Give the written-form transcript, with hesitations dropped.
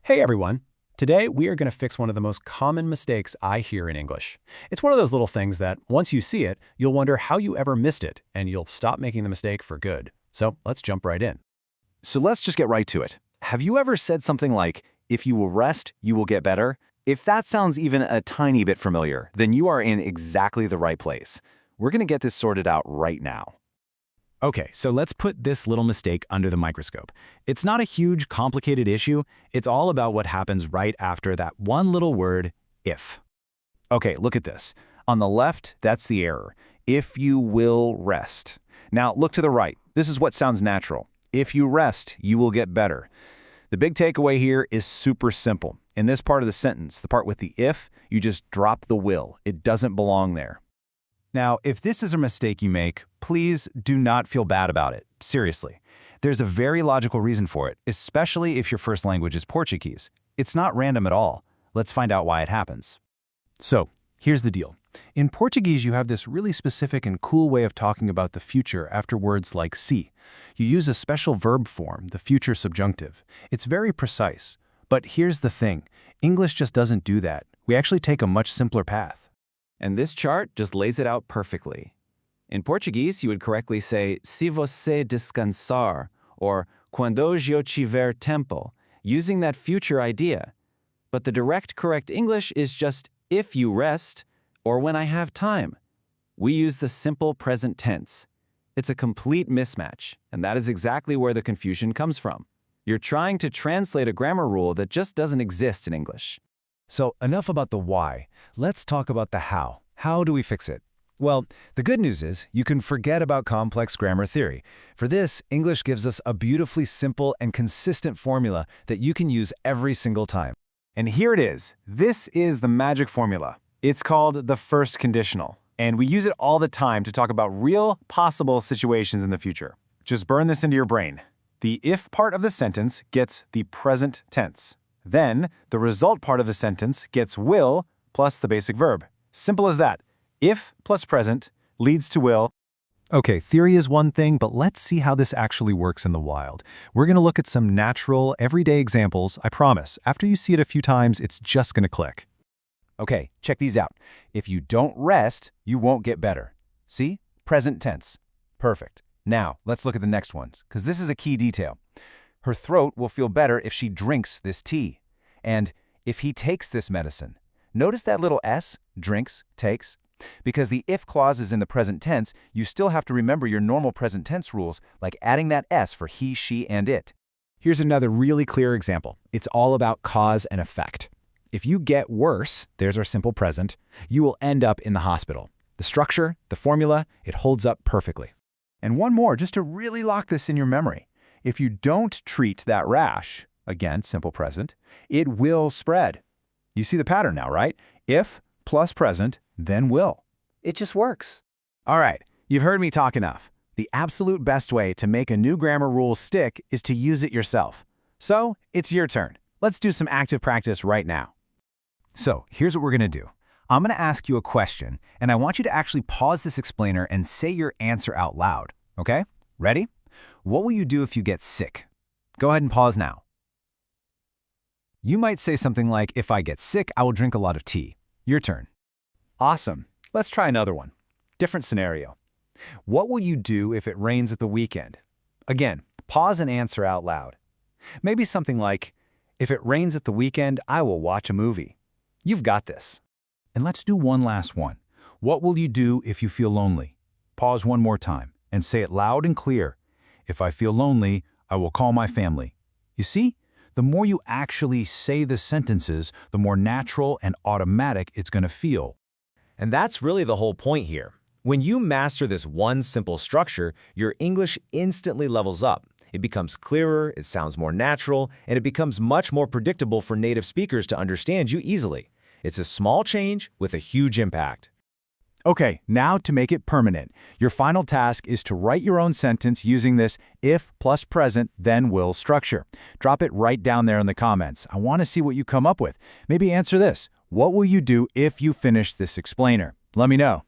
Hey everyone! Today we are going to fix one of the most common mistakes I hear in English. It's one of those little things that, once you see it, you'll wonder how you ever missed it, and you'll stop making the mistake for good. So let's jump right in. So let's just get right to it. Have you ever said something like, if you will rest, you will get better? If that sounds even a tiny bit familiar, then you are in exactly the right place. We're going to get this sorted out right now. Okay, so let's put this little mistake under the microscope. It's not a huge, complicated issue. It's all about what happens right after that one little word, if. Okay, look at this. On the left, that's the error. If you will rest. Now, look to the right. This is what sounds natural. If you rest, you will get better. The big takeaway here is super simple. In this part of the sentence, the part with the if, you just drop the will. It doesn't belong there. Now, if this is a mistake you make, please do not feel bad about it. Seriously. There's a very logical reason for it, especially if your first language is Portuguese. It's not random at all. Let's find out why it happens. So, here's the deal. In Portuguese, you have this really specific and cool way of talking about the future after words like se. You use a special verb form, the future subjunctive. It's very precise. But here's the thing. English just doesn't do that. We actually take a much simpler path. And this chart just lays it out perfectly. In Portuguese, you would correctly say, se você descansar, or quando eu tiver tempo, using that future idea. But the direct correct English is just if you rest, or when I have time. We use the simple present tense. It's a complete mismatch, and that is exactly where the confusion comes from. You're trying to translate a grammar rule that just doesn't exist in English. So enough about the why. Let's talk about the how. How do we fix it? Well, the good news is you can forget about complex grammar theory. For this, English gives us a beautifully simple and consistent formula that you can use every single time. And here it is. This is the magic formula. It's called the first conditional, and we use it all the time to talk about real, possible situations in the future. Just burn this into your brain. The if part of the sentence gets the present tense. Then, the result part of the sentence gets will plus the basic verb. Simple as that. If plus present leads to will. Okay, theory is one thing, but let's see how this actually works in the wild. We're going to look at some natural, everyday examples, I promise. After you see it a few times, it's just going to click. Okay, check these out. If you don't rest, you won't get better. See? Present tense. Perfect. Now, let's look at the next ones, because this is a key detail. Her throat will feel better if she drinks this tea. And if he takes this medicine. Notice that little s, drinks, takes? Because the if clause is in the present tense, you still have to remember your normal present tense rules, like adding that s for he, she, and it. Here's another really clear example. It's all about cause and effect. If you get worse, there's our simple present, you will end up in the hospital. The structure, the formula, it holds up perfectly. And one more, just to really lock this in your memory. If you don't treat that rash, again, simple present, it will spread. You see the pattern now, right? If plus present, then will. It just works. All right, you've heard me talk enough. The absolute best way to make a new grammar rule stick is to use it yourself. So, it's your turn. Let's do some active practice right now. So, here's what we're going to do. I'm going to ask you a question, and I want you to actually pause this explainer and say your answer out loud. Okay? Ready? What will you do if you get sick? Go ahead and pause now. You might say something like, if I get sick, I will drink a lot of tea. Your turn. Awesome. Let's try another one. Different scenario. What will you do if it rains at the weekend? Again, pause and answer out loud. Maybe something like, if it rains at the weekend, I will watch a movie. You've got this. And let's do one last one. What will you do if you feel lonely? Pause one more time and say it loud and clear. If I feel lonely, I will call my family. You see? The more you actually say the sentences, the more natural and automatic it's going to feel. And that's really the whole point here. When you master this one simple structure, your English instantly levels up. It becomes clearer, it sounds more natural, and it becomes much more predictable for native speakers to understand you easily. It's a small change with a huge impact. Okay, now to make it permanent, your final task is to write your own sentence using this if plus present then will structure. Drop it right down there in the comments. I want to see what you come up with. Maybe answer this. What will you do if you finish this explainer? Let me know.